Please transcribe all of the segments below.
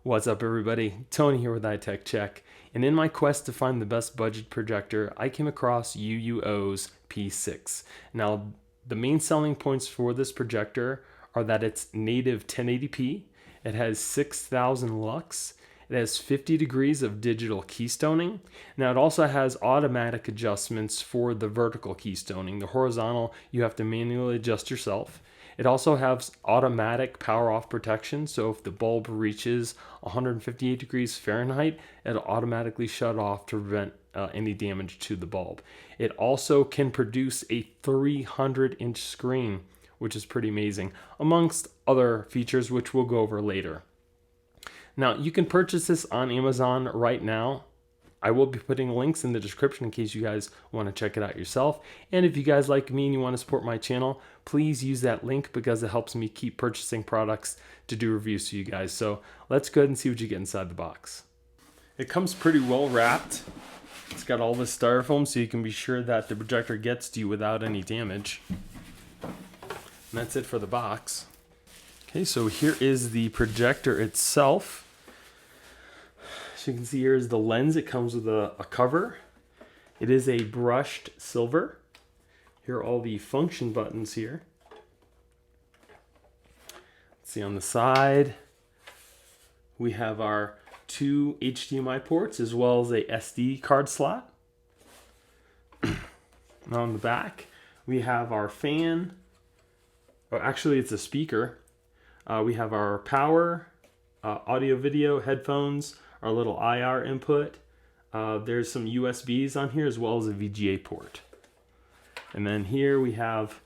What's up, everybody? Tony here with HighTechCheck, and in my quest to find the best budget projector, I came across UUO's P6. Now, the main selling points for this projector are that it's native 1080p, it has 6000 lux, it has 50 degrees of digital keystoning. Now, it also has automatic adjustments for the vertical keystoning. The horizontal, you have to manually adjust yourself. It also has automatic power off protection, so if the bulb reaches 158 degrees Fahrenheit, it'll automatically shut off to prevent any damage to the bulb. It also can produce a 300-inch screen, which is pretty amazing, amongst other features which we'll go over later. Now, you can purchase this on Amazon right now. I will be putting links in the description in case you guys want to check it out yourself. And if you guys like me and you want to support my channel, please use that link because it helps me keep purchasing products to do reviews for you guys. So let's go ahead and see what you get inside the box. It comes pretty well wrapped. It's got all this styrofoam so you can be sure that the projector gets to you without any damage. And that's it for the box. Okay, so here is the projector itself. You can see here is the lens. It comes with a cover. It is a brushed silver. Here are all the function buttons here. Let's see on the side. We have our two HDMI ports as well as a SD card slot. On the back, we have our fan. Oh, actually, it's a speaker. We have our power, audio, video, headphones, our little IR input. There's some USBs on here as well as a VGA port. And then here we have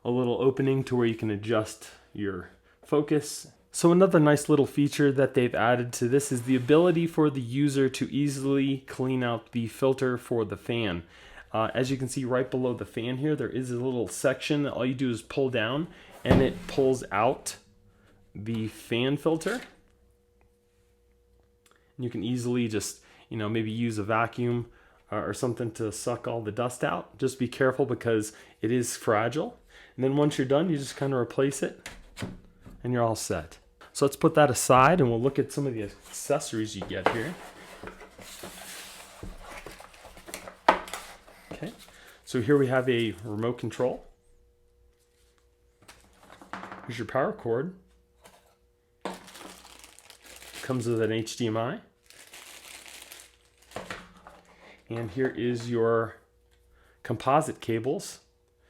a little opening to where you can adjust your focus. So another nice little feature that they've added to this is the ability for the user to easily clean out the filter for the fan. As you can see right below the fan here, there is a little section that all you do is pull down and it pulls out the fan filter. You can easily just, maybe use a vacuum or something to suck all the dust out. Just be careful because it is fragile. And then once you're done, you just kind of replace it and you're all set. So let's put that aside and we'll look at some of the accessories you get here. Okay, so here we have a remote control. Here's your power cord. Comes with an HDMI. And here is your composite cables,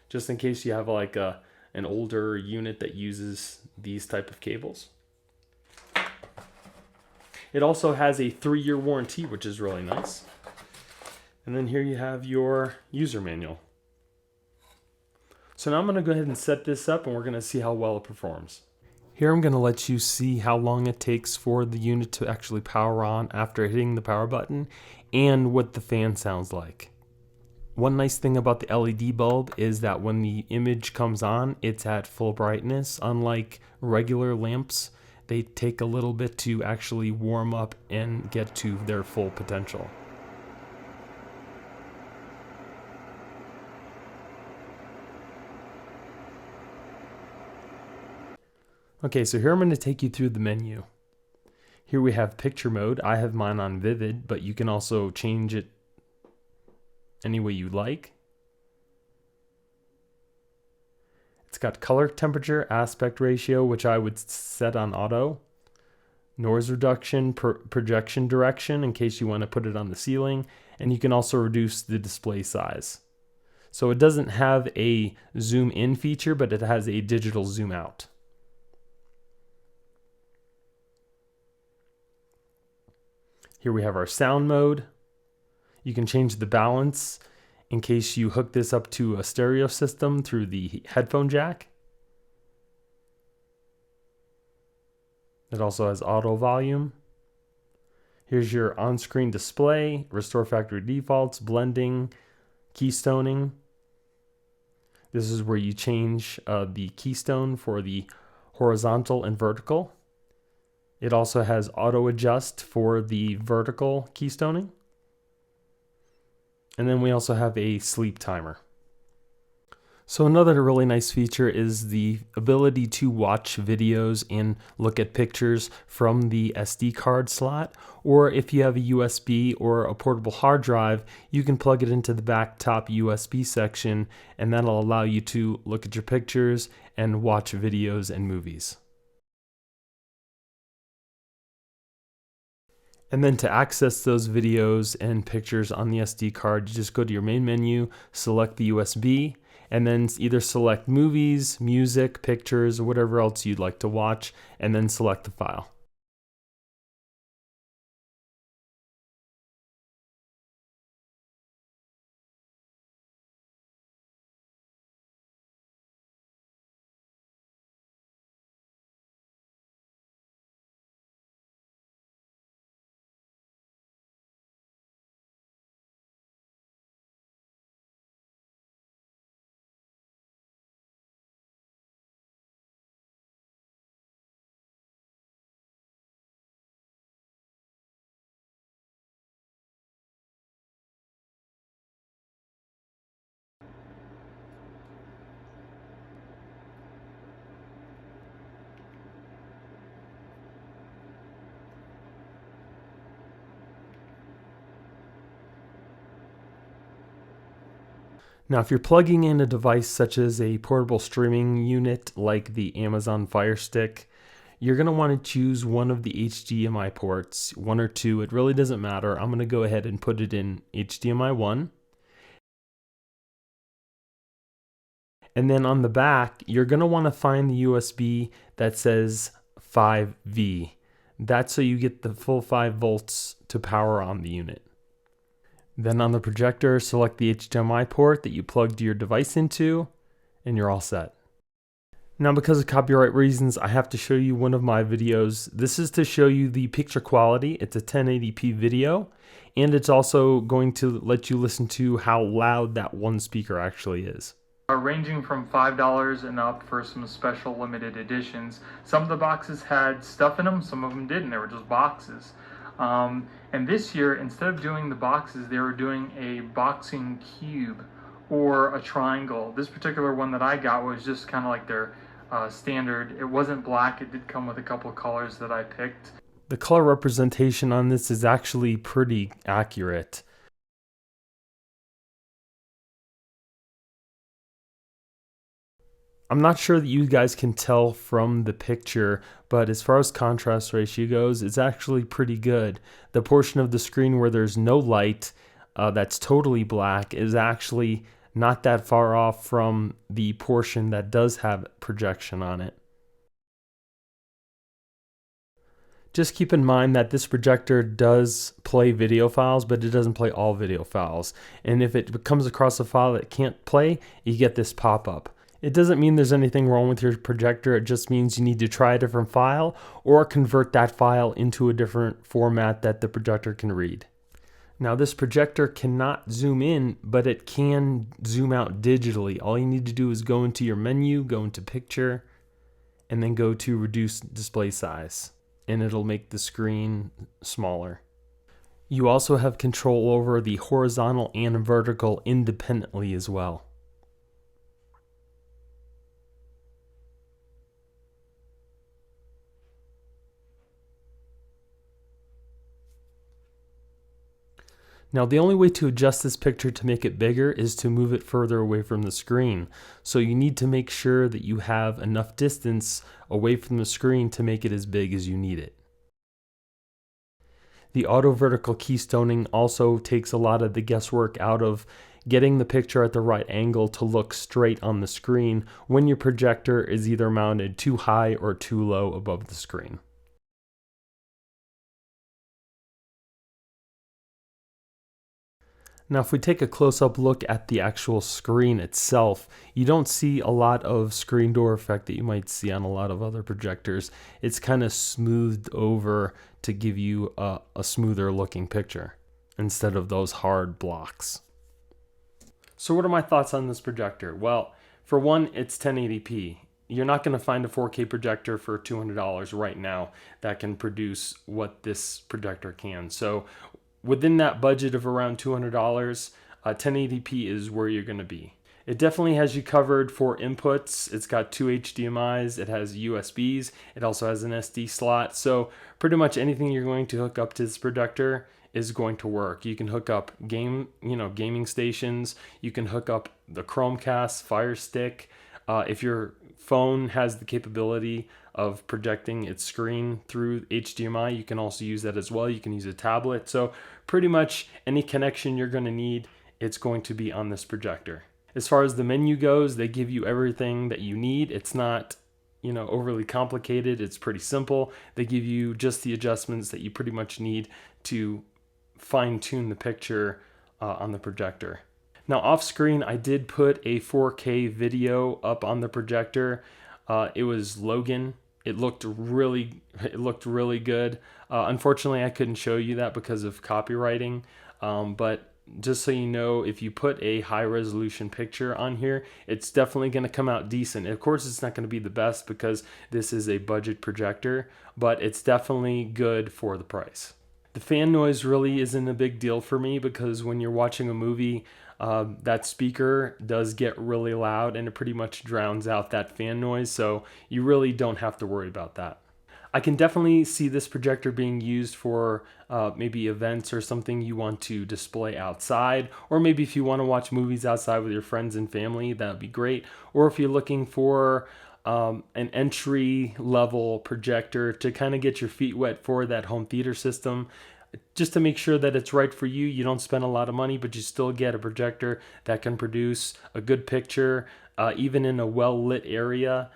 just in case you have like an older unit that uses these type of cables. It also has a 3-year warranty, which is really nice. And then here you have your user manual. So now I'm going to go ahead and set this up and we're going to see how well it performs. Here I'm going to let you see how long it takes for the unit to actually power on after hitting the power button and what the fan sounds like. One nice thing about the LED bulb is that when the image comes on, it's at full brightness. Unlike regular lamps, they take a little bit to actually warm up and get to their full potential. Okay, so here I'm going to take you through the menu. Here we have picture mode. I have mine on vivid, but you can also change it any way you like. It's got color temperature, aspect ratio, which I would set on auto. Noise reduction, projection direction in case you want to put it on the ceiling. And you can also reduce the display size. So it doesn't have a zoom in feature, but it has a digital zoom out. Here we have our sound mode. You can change the balance in case you hook this up to a stereo system through the headphone jack. It also has auto volume. Here's your on-screen display, restore factory defaults, blending, keystoning. This is where you change the keystone for the horizontal and vertical. It also has auto adjust for the vertical keystoning. And then we also have a sleep timer. So another really nice feature is the ability to watch videos and look at pictures from the SD card slot, or if you have a USB or a portable hard drive, you can plug it into the back top USB section, and that'll allow you to look at your pictures and watch videos and movies. And then to access those videos and pictures on the SD card, you just go to your main menu, select the USB, and then either select movies, music, pictures, or whatever else you'd like to watch, and then select the file. Now, if you're plugging in a device such as a portable streaming unit like the Amazon Fire Stick, you're going to want to choose one of the HDMI ports, one or two. It really doesn't matter. I'm going to go ahead and put it in HDMI 1. And then on the back, you're going to want to find the USB that says 5V. That's so you get the full 5 volts to power on the unit. Then on the projector, select the HDMI port that you plugged your device into, and you're all set. Now, because of copyright reasons, I have to show you one of my videos. This is to show you the picture quality. It's a 1080p video, and it's also going to let you listen to how loud that one speaker actually is. Ranging from $5 and up for some special limited editions. Some of the boxes had stuff in them, some of them didn't. They were just boxes. And this year, instead of doing the boxes, they were doing a boxing cube or a triangle. This particular one that I got was just kind of like their standard. It wasn't black. It did come with a couple of colors that I picked. The color representation on this is actually pretty accurate. I'm not sure that you guys can tell from the picture, but as far as contrast ratio goes, it's actually pretty good. The portion of the screen where there's no light, that's totally black, is actually not that far off from the portion that does have projection on it. Just keep in mind that this projector does play video files, but it doesn't play all video files. And if it comes across a file that can't play, you get this pop-up. It doesn't mean there's anything wrong with your projector. It just means you need to try a different file or convert that file into a different format that the projector can read. Now, this projector cannot zoom in, but it can zoom out digitally. All you need to do is go into your menu, go into picture, and then go to reduce display size, and it'll make the screen smaller. You also have control over the horizontal and vertical independently as well. Now, the only way to adjust this picture to make it bigger is to move it further away from the screen. So you need to make sure that you have enough distance away from the screen to make it as big as you need it. The auto vertical keystoning also takes a lot of the guesswork out of getting the picture at the right angle to look straight on the screen when your projector is either mounted too high or too low above the screen. Now, if we take a close-up look at the actual screen itself, you don't see a lot of screen door effect that you might see on a lot of other projectors. It's kind of smoothed over to give you a smoother looking picture instead of those hard blocks. So what are my thoughts on this projector? Well, for one, it's 1080p. You're not going to find a 4K projector for $200 right now that can produce what this projector can. So within that budget of around $200, 1080p is where you're going to be. It definitely has you covered for inputs. It's got 2 HDMIs, it has USBs, it also has an SD slot. So pretty much anything you're going to hook up to this projector is going to work. You can hook up gaming stations. You can hook up the Chromecast, Fire Stick. If your phone has the capability of projecting its screen through HDMI, you can also use that as well. You can use a tablet. So pretty much any connection you're going to need, it's going to be on this projector. As far as the menu goes, they give you everything that you need. It's not, overly complicated. It's pretty simple. They give you just the adjustments that you pretty much need to fine tune the picture on the projector. Now off screen, I did put a 4K video up on the projector. It was Logan. It looked really good. Unfortunately, I couldn't show you that because of copywriting. But just so you know, if you put a high resolution picture on here, it's definitely going to come out decent. Of course, it's not going to be the best because this is a budget projector, but it's definitely good for the price. The fan noise really isn't a big deal for me because when you're watching a movie, that speaker does get really loud and it pretty much drowns out that fan noise, so you really don't have to worry about that. I can definitely see this projector being used for maybe events or something you want to display outside, or maybe if you want to watch movies outside with your friends and family, that would be great. Or if you're looking for an entry level projector to kind of get your feet wet for that home theater system, just to make sure that it's right for you. You don't spend a lot of money, but you still get a projector that can produce a good picture, even in a well lit area.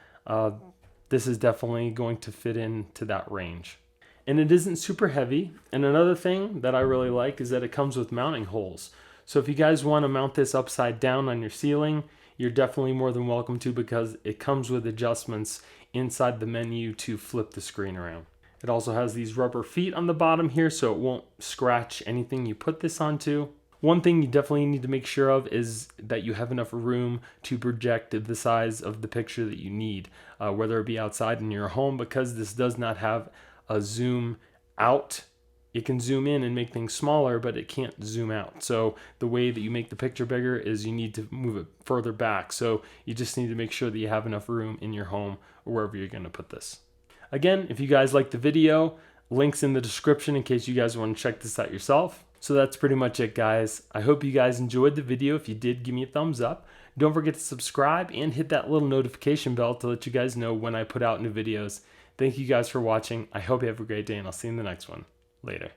This is definitely going to fit into that range. And it isn't super heavy. And another thing that I really like is that it comes with mounting holes. So if you guys want to mount this upside down on your ceiling, you're definitely more than welcome to, because it comes with adjustments inside the menu to flip the screen around. It also has these rubber feet on the bottom here, so it won't scratch anything you put this onto. One thing you definitely need to make sure of is that you have enough room to project the size of the picture that you need, whether it be outside in your home, because this does not have a zoom out. It can zoom in and make things smaller, but it can't zoom out. So the way that you make the picture bigger is you need to move it further back. So you just need to make sure that you have enough room in your home or wherever you're going to put this. Again, if you guys like the video, links in the description in case you guys want to check this out yourself. So that's pretty much it, guys. I hope you guys enjoyed the video. If you did, give me a thumbs up. Don't forget to subscribe and hit that little notification bell to let you guys know when I put out new videos. Thank you guys for watching. I hope you have a great day, and I'll see you in the next one. Later.